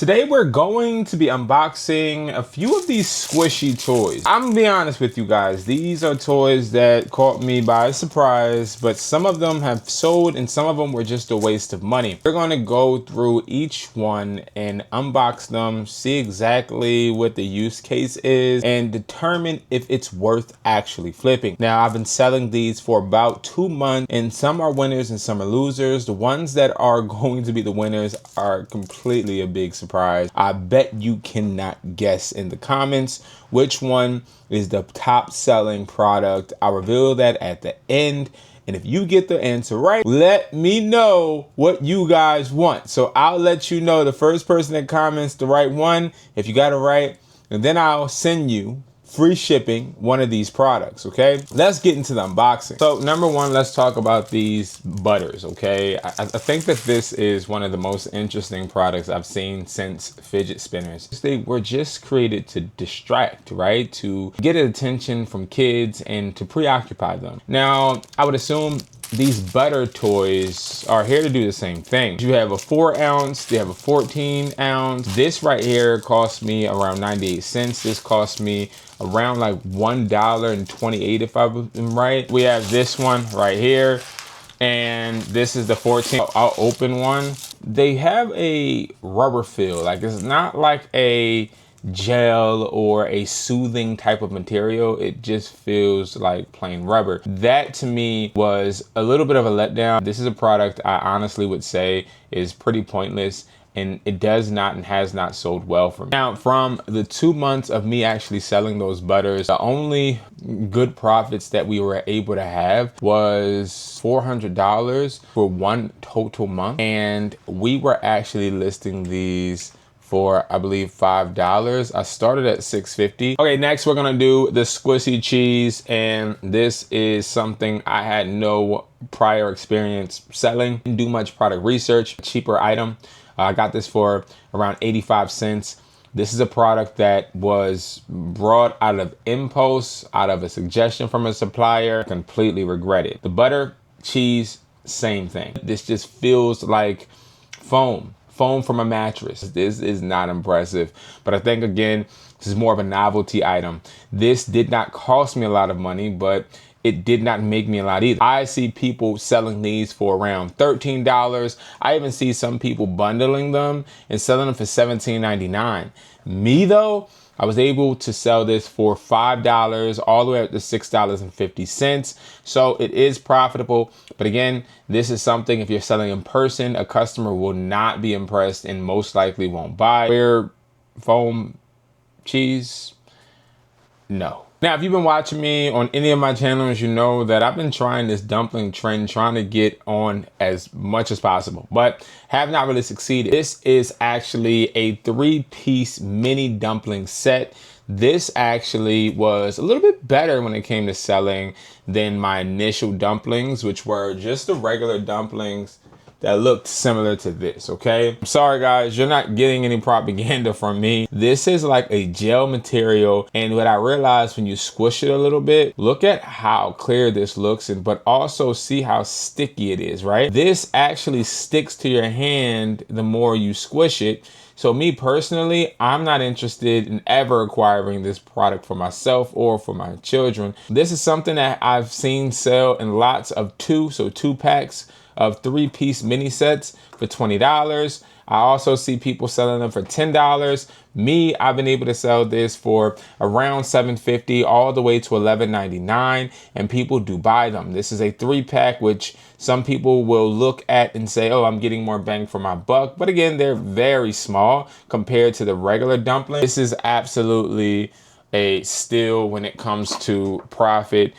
Today we're going to be unboxing a few of these squishy toys. I'm gonna be honest with you guys, these are toys that caught me by surprise, but some of them have sold and some of them were just a waste of money. We're gonna go through each one and unbox them, see exactly what the use case is, and determine if it's worth actually flipping. Now, I've been selling these for about 2 months, and some are winners and some are losers. The ones that are going to be the winners are completely a big surprise. I bet you cannot guess in the comments which one is the top selling product. I'll reveal that at the end. And if you get the answer right, let me know what you guys want. So I'll let you know the first person that comments the right one, if you got it right, and then I'll send you free shipping one of these products. Okay, let's get into the unboxing. So number one, let's talk about these butters. Okay, I think that this is one of the most interesting products I've seen since fidget spinners. They were just created to distract, right, to get attention from kids and to preoccupy them. Now I would assume these butter toys are here to do the same thing. You have a 4 ounce, they have a 14 ounce. This right here cost me around 98 cents. This cost me around like $1.28 if I'm right. We have this one right here, and this is the 14. I'll open one. They have a rubber feel. Like, it's not like a gel or a soothing type of material. It just feels like plain rubber. That to me was a little bit of a letdown. This is a product I honestly would say is pretty pointless, and it does not and has not sold well for me. Now, from the 2 months of me actually selling those butters, the only good profits that we were able to have was $400 for one total month, and we were actually listing these for, I believe, $5. I started at $6.50. Okay, next we're gonna do the squishy cheese, and this is something I had no prior experience selling. Didn't do much product research. Cheaper item. I got this for around 85 cents. This is a product that was brought out of impulse, out of a suggestion from a supplier. Completely regret it. The butter, cheese, same thing. This just feels like foam from a mattress. This is not impressive, but I think, again, this is more of a novelty item. This did not cost me a lot of money, but it did not make me a lot either. I see people selling these for around $13. I even see some people bundling them and selling them for $17.99. Me though, I was able to sell this for $5 all the way up to $6.50. So it is profitable. But again, this is something, if you're selling in person, a customer will not be impressed and most likely won't buy. Where foam cheese, no. Now, if you've been watching me on any of my channels, you know that I've been trying this dumpling trend, trying to get on as much as possible, but have not really succeeded. This is actually a 3-piece mini dumpling set. This actually was a little bit better when it came to selling than my initial dumplings, which were just the regular dumplings that looked similar to this. Okay, I'm sorry guys, you're not getting any propaganda from me. This is like a gel material, and what I realized when you squish it a little bit, look at how clear this looks, but also see how sticky it is, right? This actually sticks to your hand the more you squish it. So me personally, I'm not interested in ever acquiring this product for myself or for my children. This is something that I've seen sell in lots of 2 packs of 3-piece mini sets for $20. I also see people selling them for $10. Me, I've been able to sell this for around $7.50 all the way to $11.99, and people do buy them. This is a 3-pack, which some people will look at and say, oh, I'm getting more bang for my buck. But again, they're very small compared to the regular dumpling. This is absolutely a steal when it comes to profit.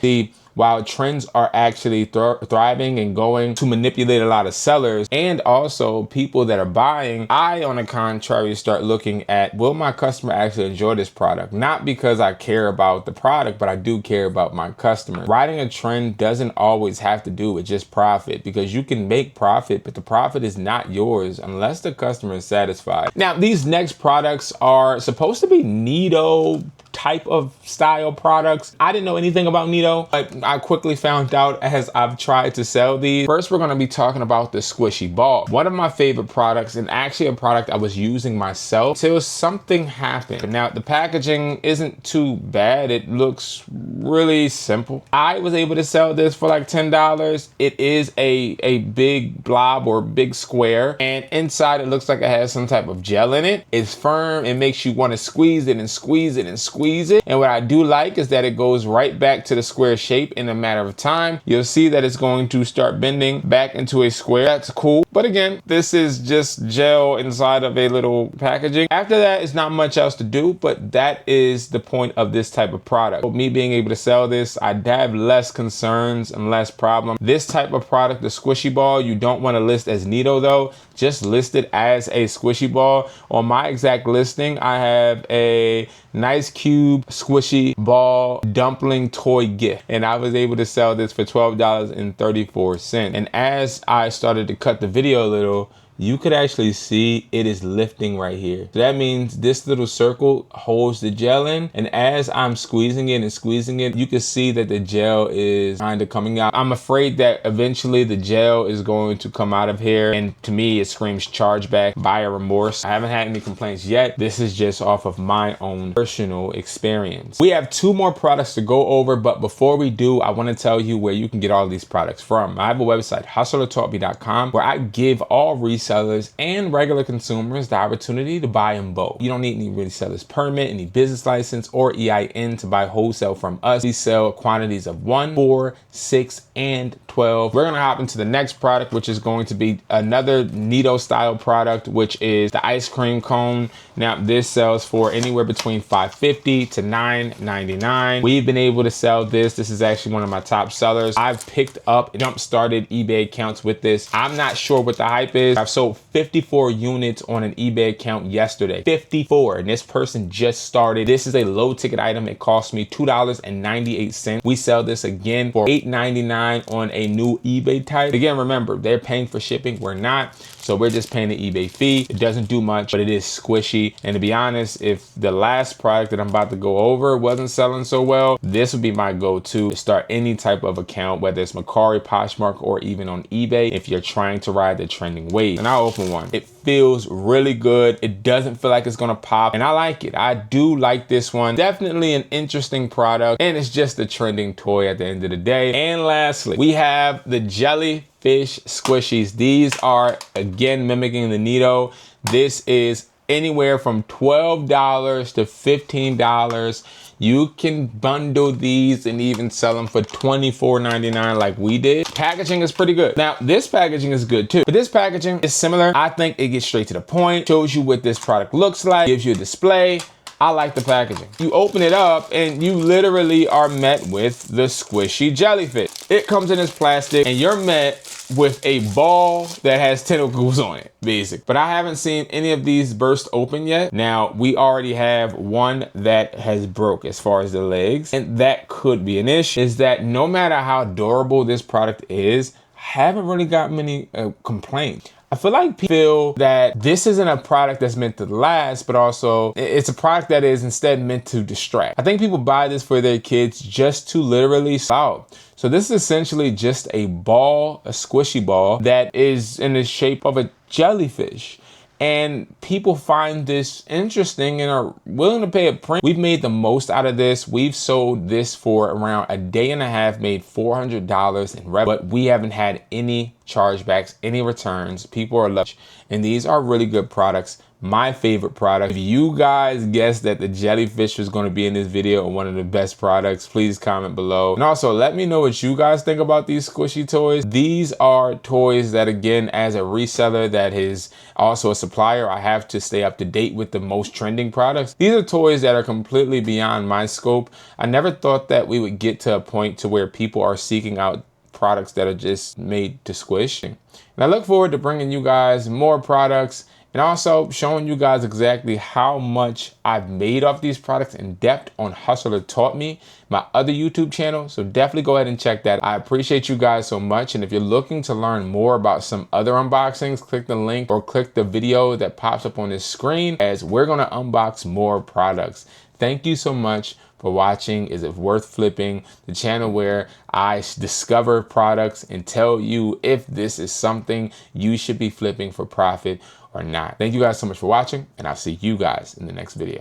While trends are actually thriving and going to manipulate a lot of sellers and also people that are buying, I, on the contrary, start looking at, will my customer actually enjoy this product? Not because I care about the product, but I do care about my customer. Riding a trend doesn't always have to do with just profit, because you can make profit, but the profit is not yours unless the customer is satisfied. Now, these next products are supposed to be Neato type of style products. I didn't know anything about Nido, but I quickly found out as I've tried to sell these. First, we're gonna be talking about the squishy ball. One of my favorite products, and actually a product I was using myself till something happened. Now, the packaging isn't too bad. It looks really simple. I was able to sell this for like $10. It is a big blob or big square, and inside it looks like it has some type of gel in it. It's firm. It makes you want to squeeze it and squeeze it and squeeze it. And what I do like is that it goes right back to the square shape in a matter of time. You'll see that it's going to start bending back into a square. That's cool. But again, this is just gel inside of a little packaging. After that, it's not much else to do, but that is the point of this type of product. So me being able to sell this, I'd have less concerns and less problem. This type of product, the squishy ball, you don't want to list as Nido though. Just list it as a squishy ball. On my exact listing, I have a nice cube squishy ball dumpling toy gift, and I was able to sell this for $12.34. And as I started to cut the video a little, you could actually see it is lifting right here. So that means this little circle holds the gel in, and as I'm squeezing it and squeezing it, you can see that the gel is kind of coming out. I'm afraid that eventually the gel is going to come out of here, and to me it screams chargeback, buyer remorse. I haven't had any complaints yet. This is just off of my own personal experience. We have 2 more products to go over, but before we do, I want to tell you where you can get all these products from. I have a website, HustlerTaughtMe.com, where I give all resellers and regular consumers the opportunity to buy in bulk. You don't need any reseller's permit, any business license, or EIN to buy wholesale from us. We sell quantities of 1, 4, 6, and 12. We're gonna hop into the next product, which is going to be another Nido style product, which is the ice cream cone. Now, this sells for anywhere between $5.50 to $9.99. We've been able to sell this. This is actually one of my top sellers. I've picked up jump-started eBay accounts with this. I'm not sure what the hype is. I've sold 54 units on an eBay account yesterday. 54, and this person just started. This is a low ticket item. It cost me $2.98. We sell this again for $8.99 on a new eBay type. Again, remember, they're paying for shipping. We're not. So we're just paying the eBay fee. It doesn't do much, but it is squishy. And to be honest, if the last product that I'm about to go over wasn't selling so well, this would be my go-to to start any type of account, whether it's Macari, Poshmark, or even on eBay, if you're trying to ride the trending wave. And I'll open one. It feels really good. It doesn't feel like it's gonna pop, and I like it. I do like this one. Definitely an interesting product, and it's just a trending toy at the end of the day. And lastly, we have the Jellyfish Squishies. These are, again, mimicking the Nido. This is anywhere from $12 to $15. You can bundle these and even sell them for $24.99 like we did. Packaging is pretty good. Now, this packaging is good too, but this packaging is similar. I think it gets straight to the point, shows you what this product looks like, gives you a display. I like the packaging. You open it up and you literally are met with the squishy jellyfish. It comes in this plastic and you're met with a ball that has tentacles on it, basic. But I haven't seen any of these burst open yet. Now, we already have one that has broke as far as the legs, and that could be an issue, is that no matter how durable this product is, I haven't really got many complaints. I feel like people feel that this isn't a product that's meant to last, but also it's a product that is instead meant to distract. I think people buy this for their kids just to literally out. So this is essentially just a ball, a squishy ball that is in the shape of a jellyfish. And people find this interesting and are willing to pay a premium. We've made the most out of this. We've sold this for around a day and a half, made $400 in revenue, but we haven't had any chargebacks, any returns. People are lucky. And these are really good products. My favorite product. If you guys guessed that the jellyfish was going to be in this video or one of the best products, please comment below. And also let me know what you guys think about these squishy toys. These are toys that, again, as a reseller that is also a supplier, I have to stay up to date with the most trending products. These are toys that are completely beyond my scope. I never thought that we would get to a point to where people are seeking out products that are just made to squish. And I look forward to bringing you guys more products and also showing you guys exactly how much I've made off these products in depth on Hustler Taught Me, my other YouTube channel. So definitely go ahead and check that. I appreciate you guys so much. And if you're looking to learn more about some other unboxings, click the link or click the video that pops up on this screen, as we're going to unbox more products. Thank you so much for watching Is It Worth Flipping, the channel where I discover products and tell you if this is something you should be flipping for profit or not. Thank you guys so much for watching, and I'll see you guys in the next video.